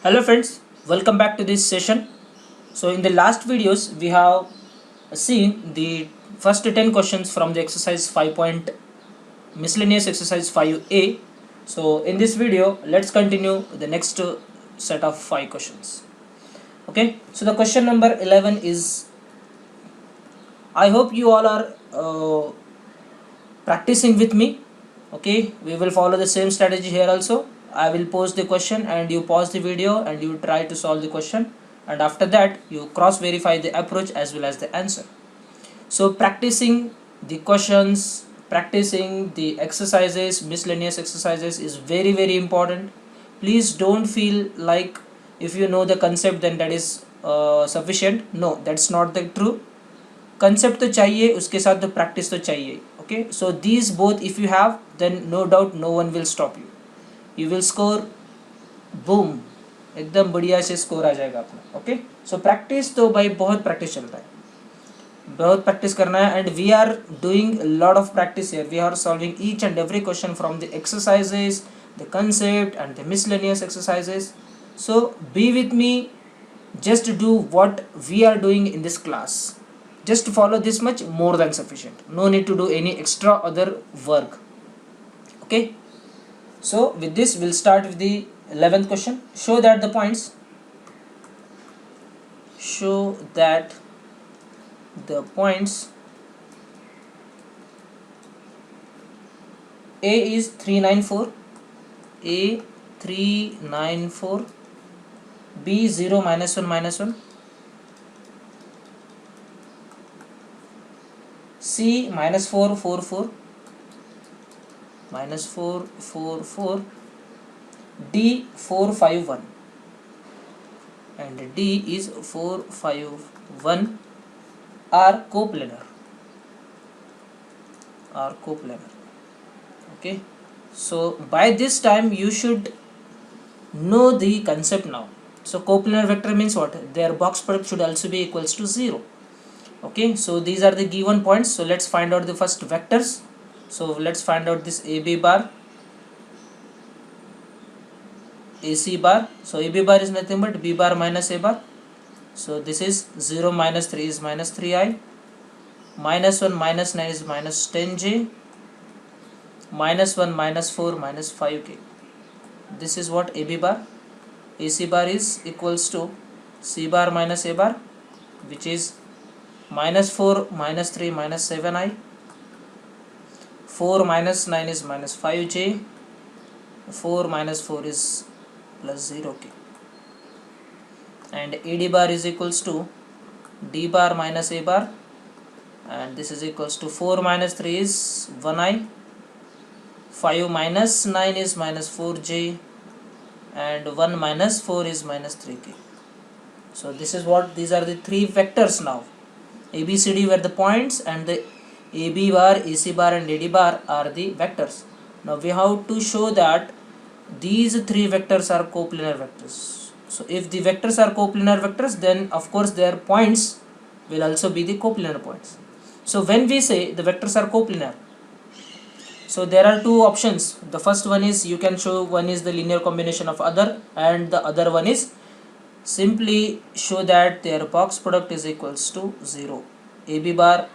Hello friends, welcome back to this session. So in the last videos we have seen the first 10 questions from the exercise 5 point miscellaneous exercise 5a. So in this video let's continue the next set of 5 questions. Okay, so the question number 11 is, I hope you all are practicing with me. Okay, we will follow the same strategy here also. I will pose the question and you pause the video and you try to solve the question, and after that you cross verify the approach as well as the answer. So practicing the questions, practicing the exercises, miscellaneous exercises is very important. Please don't feel like if you know the concept then that is sufficient. No, that's not the true. Concept तो चाहिए, उसके साथ तो practice तो चाहिए. Okay, so these both if you have then no doubt no one will stop you. You will score boom, एकदम बढ़िया से स्कोर आ जाएगा अपना. ओके, सो प्रैक्टिस तो भाई बहुत प्रैक्टिस चलता है, बहुत प्रैक्टिस करना है. And we are doing lot of practice here. We are solving each and every question from the exercises, the concept and the miscellaneous exercises. So be with me, just do what we are doing in this class. Just follow this much, more than sufficient. No need to do any extra other work. Okay, so with this we'll start with the 11th question. Show that the points, show that the points A is 394, A 394, B 0 -1 -1, C -4 4 4, -4 4 4, D 4 5 1, and D is 4 5 1 are coplanar, are coplanar. Okay, so by this time you should know the concept now. So coplanar vector means what? Their box product should also be equals to 0. Okay, so these are the given points. So let's find out the first vectors. So let's find out this AB bar, AC bar. So AB bar is nothing but B bar minus A bar. So this is 0 minus 3 is minus 3i, minus 1 minus 9 is minus 10j, minus 1 minus 4 minus 5k. This is what AB bar. AC bar is equals to C bar minus A bar, which is minus 4 minus 3 minus 7i, 4 minus 9 is minus 5j, 4 minus 4 is plus 0k, and AD bar is equals to D bar minus A bar, and this is equals to 4 minus 3 is 1i, 5 minus 9 is minus 4j, and 1 minus 4 is minus 3k. So this is what, these are the three vectors now. ABCD were the points, and the AB bar, AC bar and AD bar are the vectors. Now we have to show that these three vectors are coplanar vectors. So if the vectors are coplanar vectors, then of course their points will also be the coplanar points. So when we say the vectors are coplanar, so there are two options. The first one is you can show one is the linear combination of other, and the other one is simply show that their box product is equals to 0. AB bar,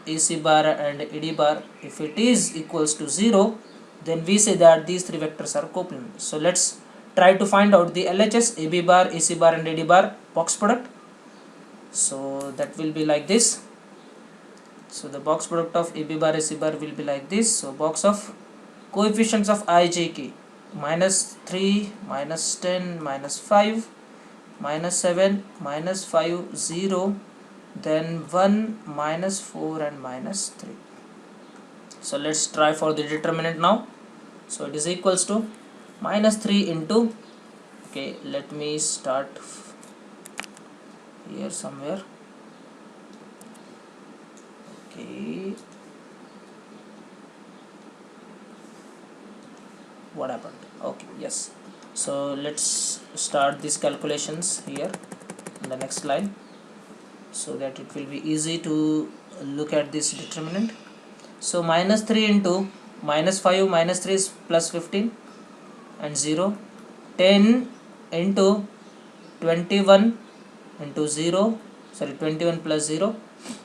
AC bar and AD bar, if it is equals to 0, then we say that these three vectors are coplanar. So let's try to find out the LHS, AB bar, AC bar and AD bar box product. So that will be like this. So the box product of AB bar, AC bar will be like this. So box of coefficients of I, J, K, minus 3, minus 10, minus 5, minus 7, minus 5, 0, then 1, minus 4 and minus 3. So let's try for the determinant now. So it is equals to minus 3 into, okay, let me start here somewhere. Okay, what happened? Okay, yes, so let's start these calculations here in the next line, so that it will be easy to look at this determinant. So minus 3 into minus 5 minus 3 is plus 15 and 0, 10 into 21 into 0, sorry 21 plus 0,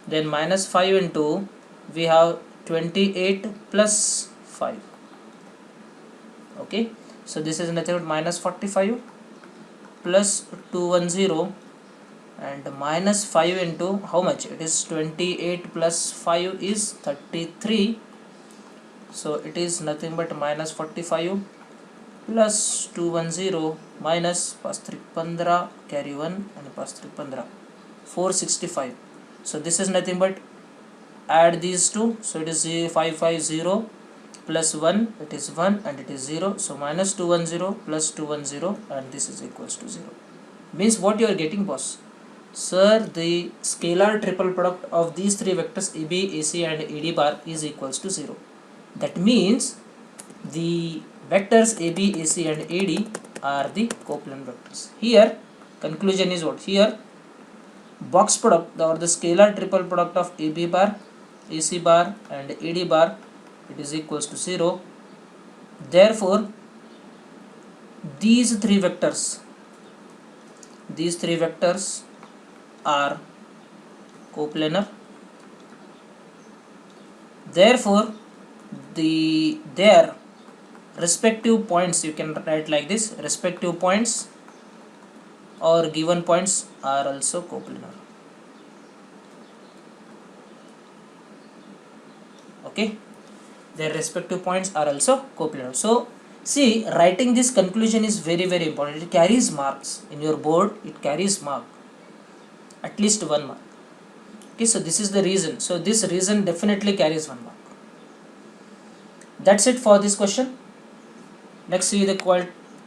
then minus 5 into, we have 28 plus 5. Okay, so this is nothing but minus 45 plus 210, and minus 5 into how much? It is 28 plus 5 is 33. So it is nothing but minus 45 plus 210 minus 5 3 15, carry 1 and 5 3 15, 465. So this is nothing but add these two, so it is 550 plus 1, it is 1 and it is 0, so minus 210 plus 210, and this is equals to 0. Means what you are getting, boss? Sir, the scalar triple product of these three vectors AB, AC and AD bar is equals to 0. That means the vectors AB, AC and AD are the coplanar vectors. Here conclusion is what? Here box product or the scalar triple product of AB bar, AC bar and AD bar, it is equals to 0. Therefore these three vectors are coplanar. Therefore their respective points, you can write like this, respective points or given points are also coplanar. Okay, their respective points are also coplanar. So see, writing this conclusion is very important. It carries marks in your board, it carries mark, at least 1 mark. Okay, so this is the reason. So this reason definitely carries 1 mark. That's it for this question. Next, see the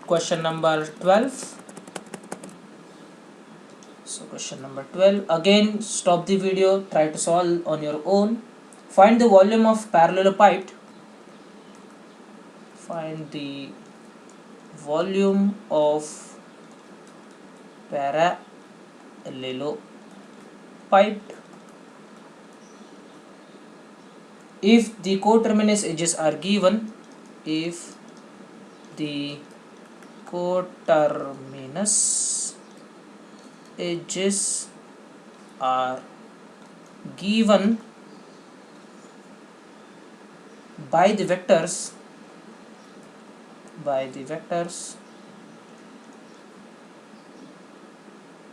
question number 12. So question number 12, again stop the video, try to solve on your own. Find the volume of parallelepiped. Find the volume of parallelepiped if the coterminous edges are given. If the coterminous edges are given by the vectors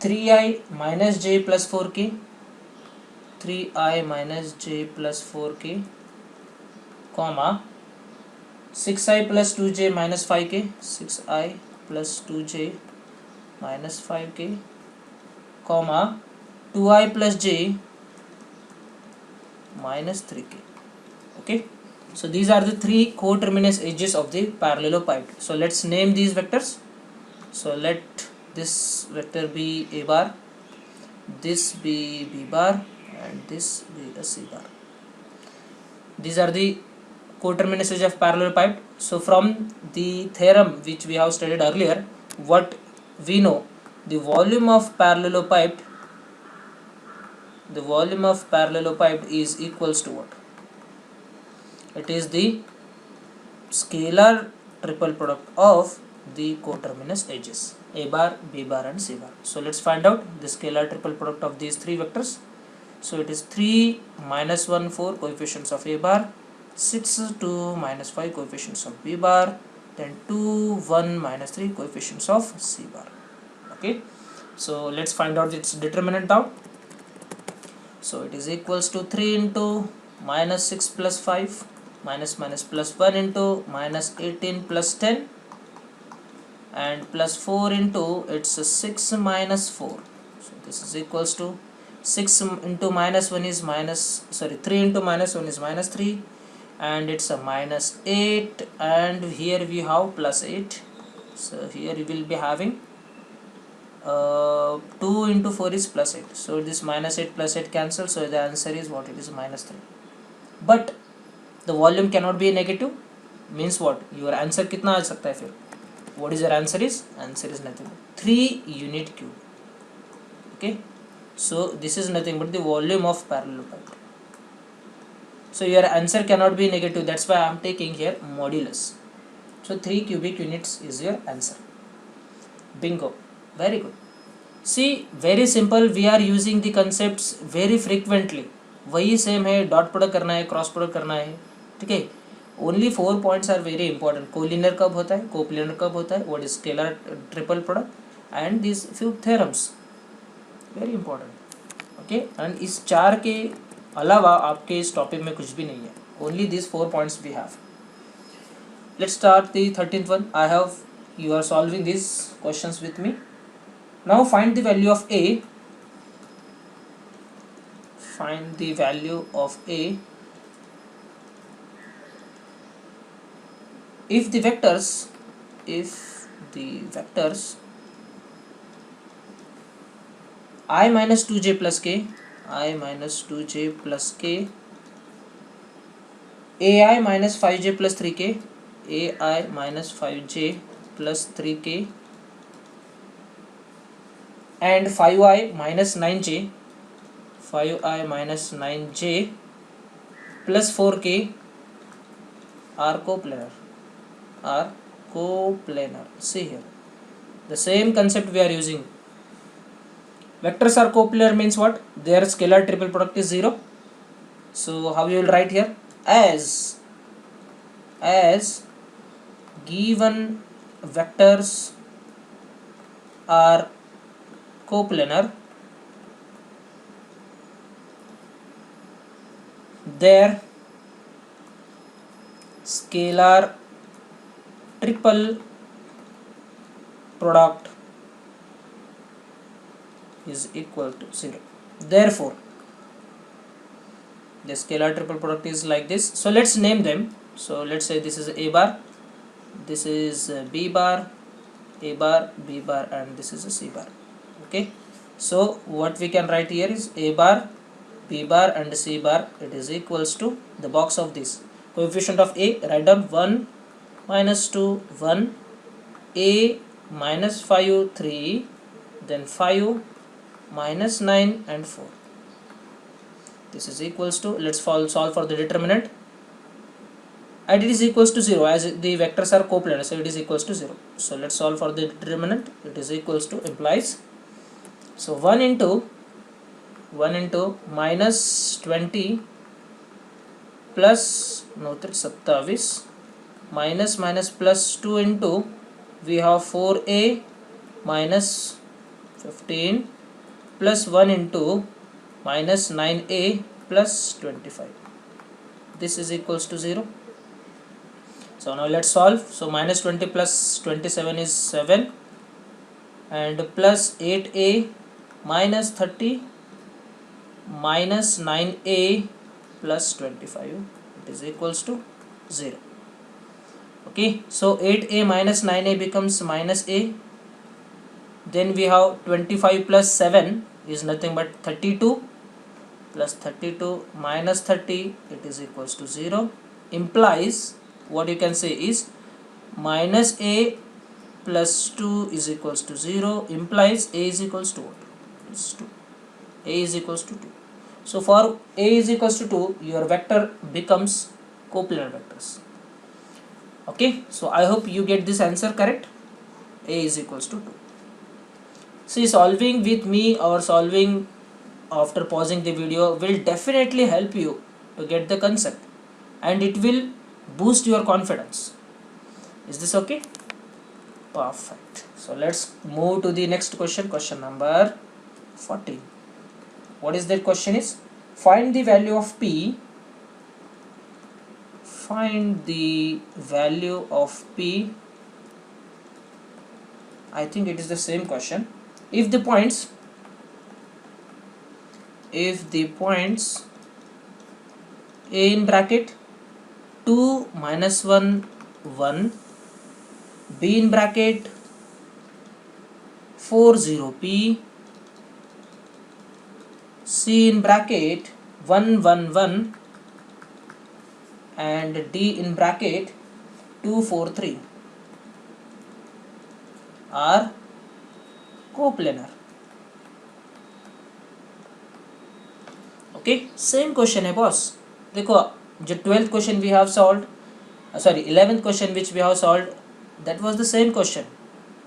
3i minus j plus 4k, 3i minus j plus 4k, comma 6i plus 2j minus 5k, 6i plus 2j minus 5k, comma 2i plus j minus 3k. Okay, so these are the three coterminous edges of the parallelepiped. So let's name these vectors. So let this vector be a bar, this be b bar, and this be a c bar. These are the coterminous edges of parallelepiped. So from the theorem which we have studied earlier, what we know, the volume of parallelepiped is equals to what? It is the scalar triple product of the coterminous edges a bar, b bar and c bar. So let's find out the scalar triple product of these three vectors. So it is 3 minus 1 4 coefficients of a bar, 6 2 minus 5 coefficients of b bar, then 2 1 minus 3 coefficients of c bar. Okay, so let's find out its determinant now. So it is equals to 3 into minus 6 plus 5 minus plus 1 into minus 18 plus 10 and plus 4 into it's 6 minus 4. So this is equals to 6 into minus 1 is 3 into minus 1 is minus 3, and it's a minus 8, and here we have plus 8. So here you will be having 2 into 4 is plus 8. So this minus 8 plus 8 cancel. So the answer is what? It is minus 3. But the volume cannot be negative. Means what? Your answer kitna aa sakta hai fir? What is your answer is? Answer is nothing but 3 unit cube. Okay. So this is nothing but the volume of parallelepiped. So your answer cannot be negative. That's why I am taking here modulus. So 3 cubic units is your answer. Bingo. Very good. See, very simple. We are using the concepts very frequently. वही same है, dot product करना है, cross product करना है, ठीक है. Only 4 points are very important. Collinear कब होता है, कोप्लेनर कब होता है, what is scalar triple product, and this few theorems very important. Okay, and इस 4 के अलावा आपके इस टॉपिक में कुछ भी नहीं है. Only this 4 points we have. Let's start the 13th one. You are solving these questions with me. Now find the value of A. Find the value of A if the vectors I minus 2j plus k, AI minus 5j plus 3k, AI minus 5j plus 3k, and 5i minus 9j plus 4k are coplanar. See here, the same concept we are using. Vectors are coplanar means what? Their scalar triple product is 0. So how you will write here? As given vectors are coplanar, their scalar triple product is equal to 0. Therefore the scalar triple product is like this. So let's name them. So let's say this is A bar, this is B bar, A bar, B bar, and this is a C bar. Okay, so what we can write here is A bar, B bar, and C bar. It is equals to the box of this coefficient of A. Write down 1 minus 2 1, A minus 5 3, then 5 minus 9 and 4. This is equals to, let's solve for the determinant, and it is equals to 0 as the vectors are coplanar, so it is equals to 0. So let's solve for the determinant. It is equals to implies, so 1 into minus 20 plus 27 minus plus 2 into we have 4a minus 15 plus 1 into minus 9a plus 25. This is equals to 0. So now let's solve. So minus 20 plus 27 is 7, and plus 8a minus 30 minus 9a plus 25, it is equals to 0. Okay, so 8a minus 9a becomes minus a. Then we have 25 plus 7 is nothing but 32, plus 32 minus 30, it is equals to 0. Implies, what you can say is minus a plus 2 is equals to 0, implies a is equals to what? It's 2. A is equals to 2. So for a is equals to 2, your vector becomes coplanar vectors. Okay, so I hope you get this answer correct. A is equals to 2. See, solving with me or solving after pausing the video will definitely help you to get the concept, and it will boost your confidence. Is this okay? Perfect. So let's move to the next question, question number 14. What is that question is? Find the value of P. Find the value of P. I think it is the same question. If the points A in bracket 2 minus 1 1, B in bracket 4 0 P, C in bracket 1 1 1, and D in bracket 2 4 3 are coplanar. Okay, same question है boss. देखो, जो 12th question we have solved, 11th question which we have solved, that was the same question.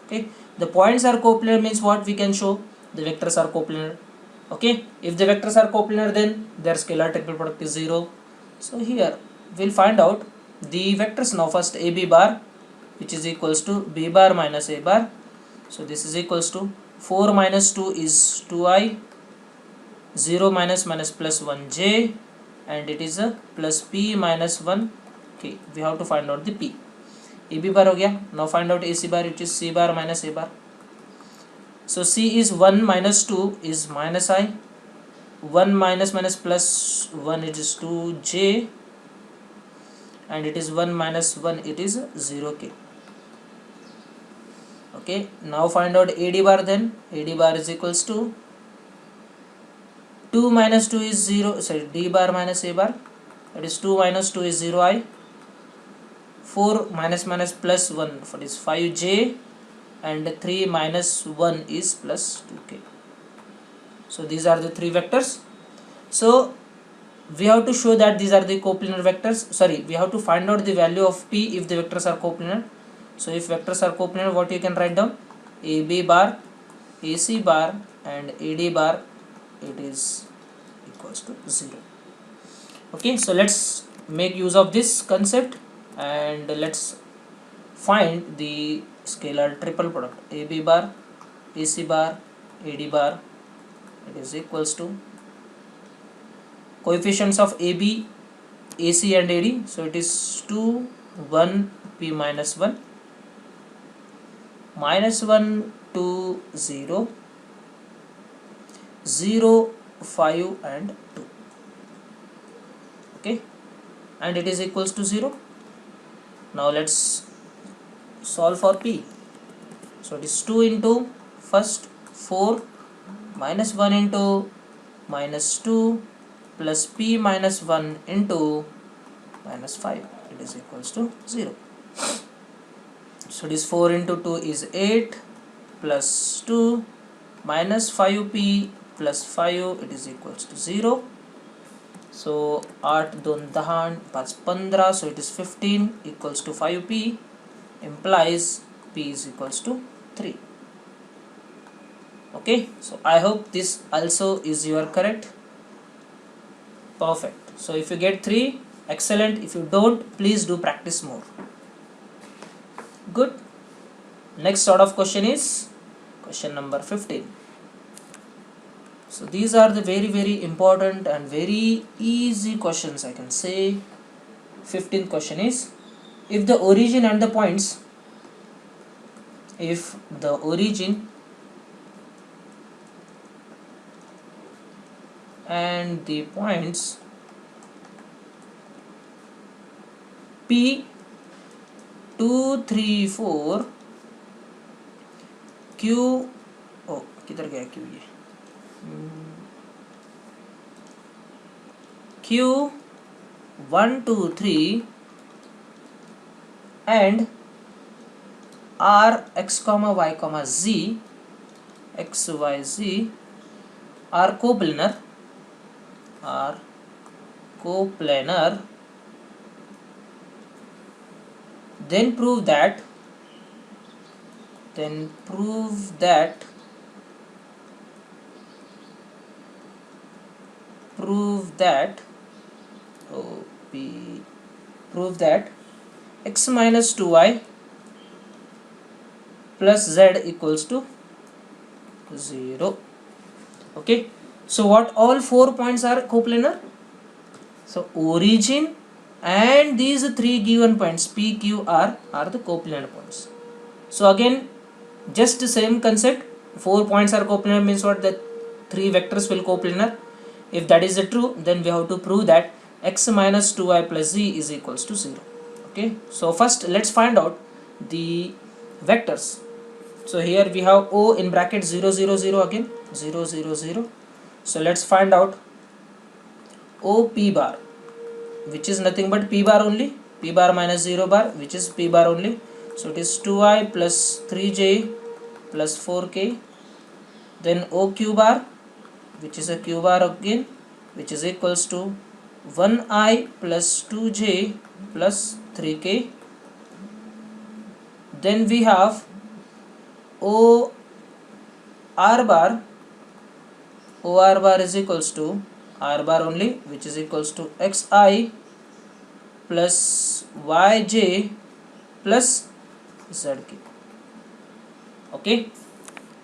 Okay, The points are coplanar means what? We can show the vectors are coplanar. Okay, if the vectors are coplanar, then their scalar triple product is 0. So here we'll find out the vectors now. First AB bar, which is equals to B bar minus A bar. So this is equals to 4 minus 2 is 2i, 0 minus minus plus 1j, and it is a plus p minus 1k. We have to find out the p. AB bar हो गया. Now find out AC bar, which is C bar minus A bar. So C is 1 minus 2 is minus I, 1 minus minus plus 1 it is 2j, and it is 1 minus 1 it is 0k. Okay, now find out AD bar. Then AD bar is equals to 2 minus 2 is 0, sorry, D bar minus A bar, that is 2 minus 2 is 0i, 4 minus minus plus 1 for is 5j, and 3 minus 1 is plus 2k. So these are the three vectors. So we have to show that these are the coplanar vectors. Sorry, we have to find out the value of p if the vectors are coplanar. So if vectors are coplanar, what you can write down? AB bar, AC bar, and AD bar, it is equals to 0. Okay, so let's make use of this concept and let's find the scalar triple product. AB bar, AC bar, AD bar, it is equals to coefficients of AB, AC and AD. So it is 2, 1, P minus 1, minus 1, 2, 0, 0, 5 and 2. Okay, and it is equals to 0. Now let's solve for P. So it is 2 into first 4 minus 1 into minus 2 plus P minus 1 into minus 5. It is equals to 0. So this 4 into 2 is 8 plus 2 minus 5p plus 5, it is equals to 0. So 8 2 10 5 15, so it is 15 equals to 5p, implies p is equals to 3. Okay, so I hope this also is your correct. Perfect. So if you get 3, excellent. If you don't, please do practice more. Good. Next sort of question is question number 15. So these are the very important and very easy questions, I can say. 15th question is, if the origin and the points, if the origin and the points P 2 3 4 Q, oh किधर गया Q, ये Q 1 2 3 and R x comma y comma z, x y z are coplanar, then prove that prove that x minus 2y plus z equals to 0. Okay, so what all 4 points are coplanar? So origin and these 3 given points P, Q, R are the coplanar points. So again, just the same concept, 4 points are coplanar means what? The 3 vectors will coplanar. If that is true, then we have to prove that x minus 2y plus z is equals to 0. Okay, so first let's find out the vectors. So here we have O in bracket 0 0 0, again 0 0 0. So let's find out O P bar, which is nothing but P bar only, P bar minus 0 bar, which is P bar only. So it is 2i plus 3j plus 4k. Then OQ bar, which is a Q bar again, which is equals to 1i plus 2j plus 3k. Then we have O r bar is equals to r bar only, which is equals to xi plus yj plus zk. Okay,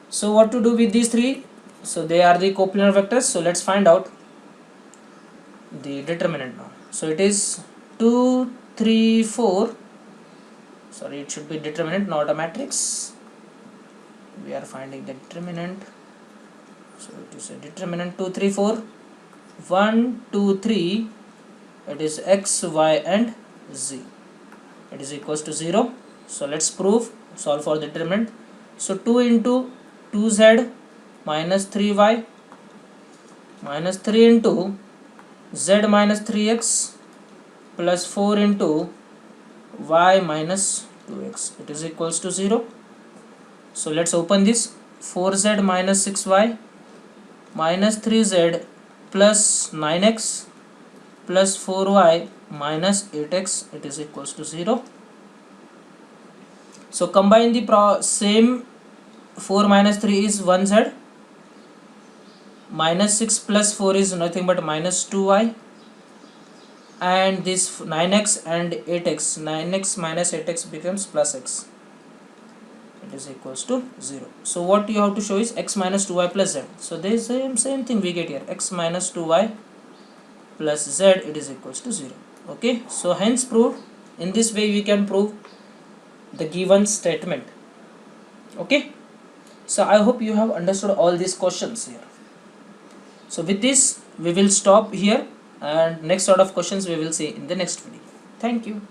so what to do with these three? So they are the coplanar vectors. So let's find out the determinant now. So it is 2 3 4, sorry, it should be determinant, not a matrix. We are finding the determinant, so it is a determinant 2 3 4 1 2 3, it is x, y and z, it is equals to 0. So let's prove, solve for the determinant. So 2 into 2z minus 3y minus 3 into z minus 3x plus 4 into y minus 2x, it is equals to 0. So let's open this. 4z minus 6y minus 3z plus 9x plus 4y minus 8x, it is equals to 0. So combine the same. 4 minus 3 is 1z, minus 6 plus 4 is nothing but minus 2y, and this 9x and 8x, 9x minus 8x becomes plus x, it is equals to 0. So what you have to show is x minus 2y plus z. So there is same thing we get here, x minus 2y plus z, it is equals to 0. Okay, so hence proved. In this way we can prove the given statement. Okay, so I hope you have understood all these questions here. So with this we will stop here, and next sort of questions we will see in the next video. Thank you.